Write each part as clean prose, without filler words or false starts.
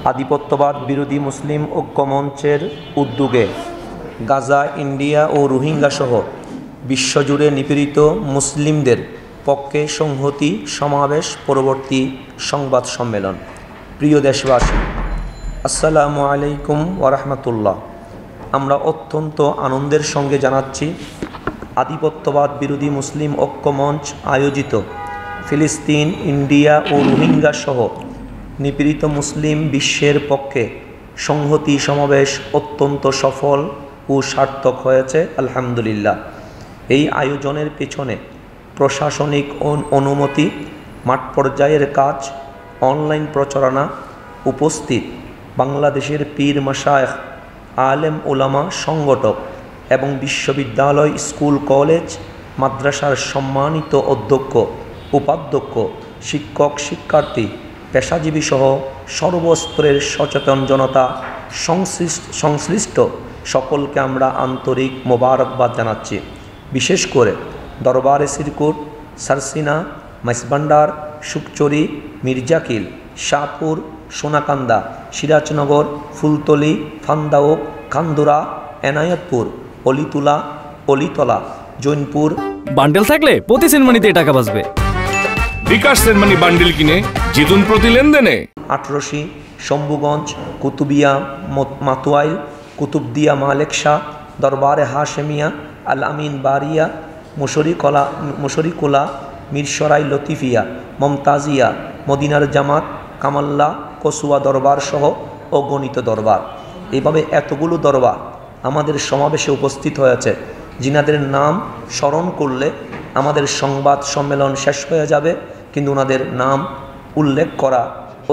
আধিপত্যবাদ বিরোধী মুসলিম ঐক্য মঞ্চের উদ্যোগে গাজা, ইন্ডিয়া ও রোহিঙ্গা সহ বিশ্বজুড়ে নিপীড়িত মুসলিমদের পক্ষে সংহতি সমাবেশ পরবর্তী সংবাদ সম্মেলন। প্রিয় দেশবাসী, আসসালামু আলাইকুম ওয়া রাহমাতুল্লাহ। আমরা অত্যন্ত আনন্দের সঙ্গে জানাচ্ছি আধিপত্যবাদ বিরোধী মুসলিম ঐক্য মঞ্চ আয়োজিত ফিলিস্তিন, ইন্ডিয়া ও রোহিঙ্গা সহ নিপীড়িত মুসলিম বিশ্বের পক্ষে সংহতি সমাবেশ অত্যন্ত সফল ও সার্থক হয়েছে, আলহামদুলিল্লাহ। এই আয়োজনের পেছনে প্রশাসনিক অনুমতি, মাঠ পর্যায়ের কাজ, অনলাইন প্রচারণা, উপস্থিত বাংলাদেশের পীর মাশায়েখ, আলেম ওলামা, সংগঠক এবং বিশ্ববিদ্যালয়, স্কুল, কলেজ, মাদ্রাসার সম্মানিত অধ্যক্ষ, উপাধ্যক্ষ, শিক্ষক, শিক্ষার্থী, পেশাজীবী সহ সর্বস্তরের সচেতন জনতা, সংশ্লিষ্ট সকলকে আমরা আন্তরিক মোবারকবাদ জানাচ্ছি। বিশেষ করে দরবারে সিরকুট, সারসিনা, মাইজভান্ডার, সুকচুরি, মির্জাকিল, শাহপুর, সোনাকান্দা, সিরাজনগর, ফুলতলি, ফান্দাও, খান্দুরা, এনায়েতপুর, অলিতলা, জৈনপুর। বান্ডেল থাকলে প্রতি সেনমানিতে টাকা বাঁচবে। বিকাশ সেনমানি বান্ডেল কিনে জিতুন প্রতি লেনদেনে। আটরশি, শম্ভুগঞ্জ, কুতুবিয়া, মাতুয়াইল, কুতুবদিয়া, মালেক শাহ, দরবারে হাশেমিয়া, আল আমিন বারিয়া, মুশরিকুলা, মিরসরাই লতিফিয়া, মমতাজিয়া, মদিনার জামাত, কামাল্লা, কসুয়া দরবার সহ অগণিত দরবার। এইভাবে এতগুলো দরবার আমাদের সমাবেশে উপস্থিত হয়েছে, যিনাদের নাম স্মরণ করলে আমাদের সংবাদ সম্মেলন শেষ হয়ে যাবে, কিন্তু ওনাদের নাম উল্লেখ করা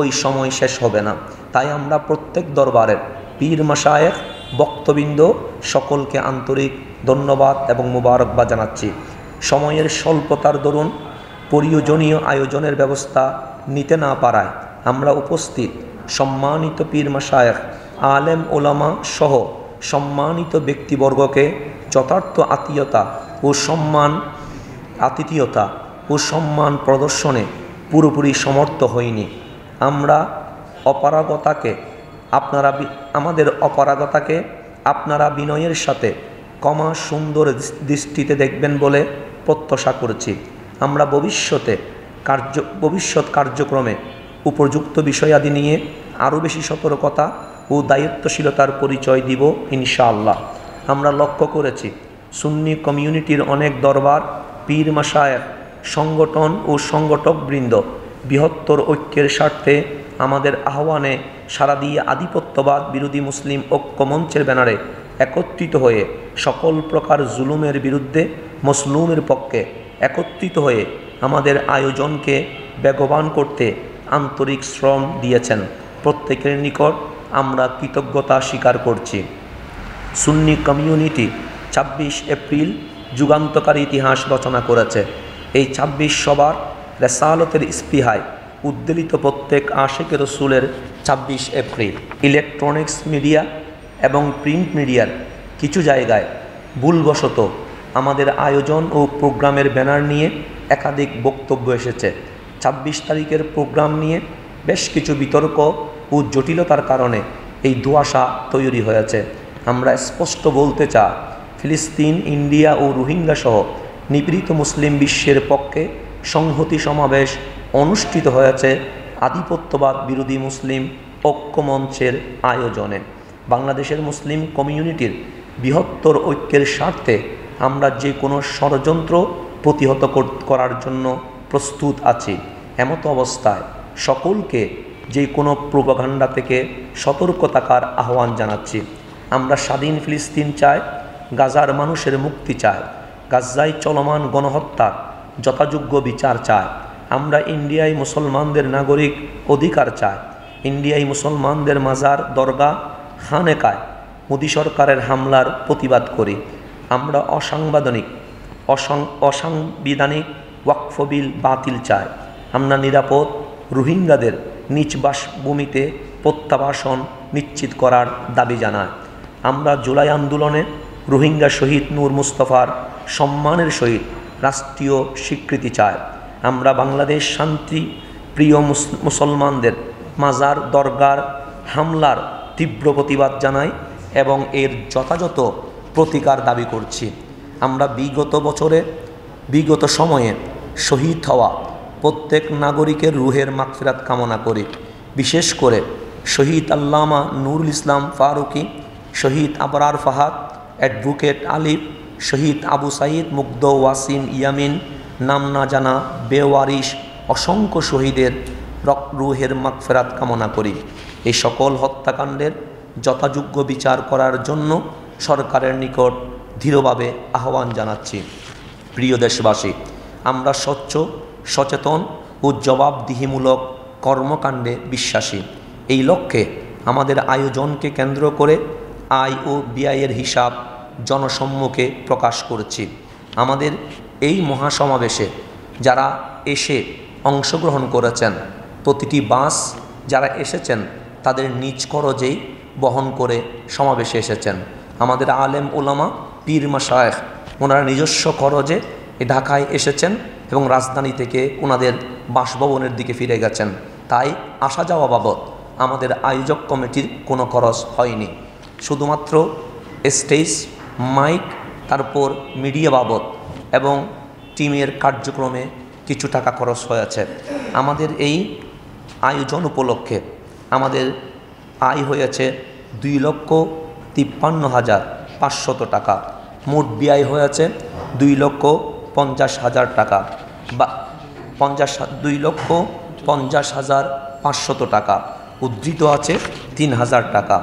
ওই সময় শেষ হবে না। তাই আমরা প্রত্যেক দরবারের পীর মাশায়েখ, বক্তবৃন্দ সকলকে আন্তরিক ধন্যবাদ এবং মোবারকবাদ জানাচ্ছি। সময়ের স্বল্পতার দরুন প্রয়োজনীয় আয়োজনের ব্যবস্থা নিতে না পারায় আমরা উপস্থিত সম্মানিত পীর মাশায়েখ, আলেম ওলামা সহ সম্মানিত ব্যক্তিবর্গকে যথার্থ আতিথেয়তা ও সম্মান প্রদর্শনে পুরোপুরি সমর্থ হইনি। আমাদের অপারগতাকে আপনারা বিনয়ের সাথে ক্ষমা সুন্দর দৃষ্টিতে দেখবেন বলে প্রত্যাশা করছি। আমরা ভবিষ্যৎ কার্যক্রমে উপযুক্ত বিষয়াদি নিয়ে আরও বেশি সতর্কতা ও দায়িত্বশীলতার পরিচয় দিব ইনশাআল্লাহ। আমরা লক্ষ্য করেছি সুন্নি কমিউনিটির অনেক দরবার, পীর মাশায়েখ, সংগঠন ও সংগঠকবৃন্দ বৃহত্তর ঐক্যের স্বার্থে আমাদের আহ্বানে সাড়া দিয়ে আধিপত্যবাদ বিরোধী মুসলিম ঐক্য মঞ্চের ব্যানারে একত্রিত হয়ে সকল প্রকার জুলুমের বিরুদ্ধে মজলুমের পক্ষে একত্রিত হয়ে আমাদের আয়োজনকে বেগবান করতে আন্তরিক শ্রম দিয়েছেন। প্রত্যেকের নিকট আমরা কৃতজ্ঞতা স্বীকার করছি। সুন্নি কমিউনিটি 26 এপ্রিল যুগান্তকারী ইতিহাস রচনা করেছে। এই 26 সবার রেসালতের স্পৃহায় উদ্বেলিত প্রত্যেক আশিকে রসুলের 26 এপ্রিল। ইলেকট্রনিক্স মিডিয়া এবং প্রিন্ট মিডিয়ার কিছু জায়গায় ভুলবশত আমাদের আয়োজন ও প্রোগ্রামের ব্যানার নিয়ে একাধিক বক্তব্য এসেছে। 26 তারিখের প্রোগ্রাম নিয়ে বেশ কিছু বিতর্ক ও জটিলতার কারণে এই ধোঁয়াশা তৈরি হয়েছে। আমরা স্পষ্ট বলতে চাই, ফিলিস্তিন, ইন্ডিয়া ও রোহিঙ্গা সহ নিপীড়িত মুসলিম বিশ্বের পক্ষে সংহতি সমাবেশ অনুষ্ঠিত হয়েছে আধিপত্যবাদ বিরোধী মুসলিম ঐক্য মঞ্চের আয়োজনে। বাংলাদেশের মুসলিম কমিউনিটির বৃহত্তর ঐক্যের স্বার্থে আমরা যে কোনো ষড়যন্ত্র প্রতিহত করার জন্য প্রস্তুত আছি। এমতো অবস্থায় সকলকে যে কোনো প্রোপাগান্ডা থেকে সতর্ক থাকার আহ্বান জানাচ্ছি। আমরা স্বাধীন ফিলিস্তিন চাই, গাজার মানুষের মুক্তি চাই, গাজায় চলমান গণহত্যার যথাযোগ্য বিচার চাই। আমরা ইন্ডিয়ায় মুসলমানদের নাগরিক অধিকার চাই। ইন্ডিয়ায় মুসলমানদের মাজার, দরগা, খানেকায় মোদী সরকারের হামলার প্রতিবাদ করি। আমরা অসাংবিধানিক ওয়াকফ বিল বাতিল চাই। আমরা নিরাপদ রোহিঙ্গাদের নিজ বাসভূমিতে প্রত্যাবাসন নিশ্চিত করার দাবি জানাই। আমরা জুলাই আন্দোলনে রোহিঙ্গা শহীদ নূর মুস্তফার সম্মানের সহিত রাষ্ট্রীয় স্বীকৃতি চাই। আমরা বাংলাদেশ শান্তি প্রিয় মুসলমানদের মাজার, দরগার হামলার তীব্র প্রতিবাদ জানাই এবং এর যথাযথ প্রতিকার দাবি করছি। আমরা বিগত সময়ে শহীদ হওয়া প্রত্যেক নাগরিকের রুহের মাগফিরাত কামনা করি। বিশেষ করে শহীদ আল্লামা নুরুল ইসলাম ফারুকী, শহীদ আবরার ফাহাদ, অ্যাডভোকেট আলিফ, শহীদ আবু সাইদ, মুগ্ধ ওয়াসিম ইয়ামিন, নাম না জানা বেওয়ারিশ অসংখ্য শহীদের রুহের মাগফিরাত কামনা করি। এই সকল হত্যাকাণ্ডের যথাযোগ্য বিচার করার জন্য সরকারের নিকট দৃঢ়ভাবে আহ্বান জানাচ্ছি। প্রিয় দেশবাসী, আমরা স্বচ্ছ, সচেতন ও জবাবদিহিমূলক কর্মকাণ্ডে বিশ্বাসী। এই লক্ষ্যে আমাদের আয়োজনকে কেন্দ্র করে আয় ও ব্যয়ের হিসাব জনসম্মুখে প্রকাশ করেছি। আমাদের এই মহাসমাবেশে যারা এসে অংশগ্রহণ করেছেন, প্রতিটি বাস যারা এসেছেন তাদের নিজ খরচেই বহন করে সমাবেশে এসেছেন। আমাদের আলেম ওলামা, পীর মাশায়েখ ওনারা নিজস্ব খরচে ঢাকায় এসেছেন এবং রাজধানী থেকে ওনাদের বাসভবনের দিকে ফিরে গেছেন। তাই আসা যাওয়া বাবদ আমাদের আয়োজক কমিটির কোনো খরচ হয়নি। শুধুমাত্র স্টেজ, মাইক, তারপর মিডিয়া বাবদ এবং টিমের কার্যক্রমে কিছু টাকা খরচ হয়েছে। আমাদের এই আয়োজন উপলক্ষে আমাদের আয় হয়েছে 2,53,500 টাকা। মোট ব্যয় হয়েছে 2,50,000 টাকা বা 2,50,500 টাকা। উদ্ধৃত আছে 3,000 টাকা।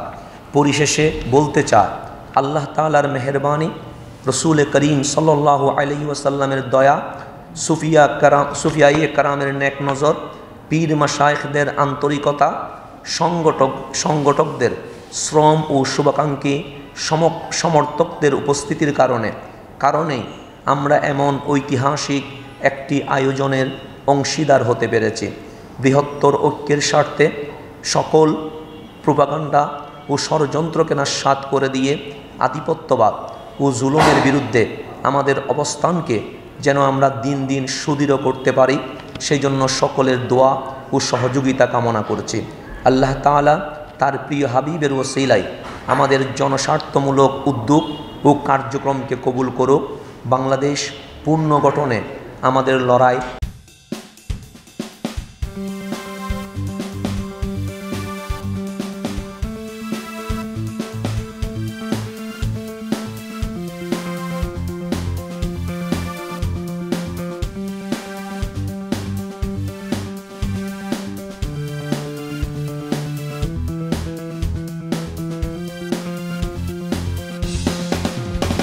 পরিশেষে বলতে চাই, আল্লাহ তাআলার মেহেরবানি, রসুল করিম সাল্লাল্লাহু আলাইহি ওয়াসাল্লামের দয়া, সুফিয়ায়ে কারামের নেক নজর, পীর মাশায়েখদের আন্তরিকতা, সংগঠকদের শ্রম ও শুভাকাঙ্ক্ষী সমর্থকদের উপস্থিতির কারণেই আমরা এমন ঐতিহাসিক একটি আয়োজনের অংশীদার হতে পেরেছি। বৃহত্তর ঐক্যের স্বার্থে সকল প্রোপাগান্ডা ও ষড়যন্ত্রকে নস্যাৎ করে দিয়ে আধিপত্যবাদ ও জুলুমের বিরুদ্ধে আমাদের অবস্থানকে যেন আমরা দিন দিন সুদৃঢ় করতে পারি, সেই জন্য সকলের দোয়া ও সহযোগিতা কামনা করছি। আল্লাহ তাআলা তার প্রিয় হাবিবের ওসিলায় আমাদের জনস্বার্থমূলক উদ্যোগ ও কার্যক্রমকে কবুল করুক। বাংলাদেশ পুনর্গঠনে আমাদের লড়াই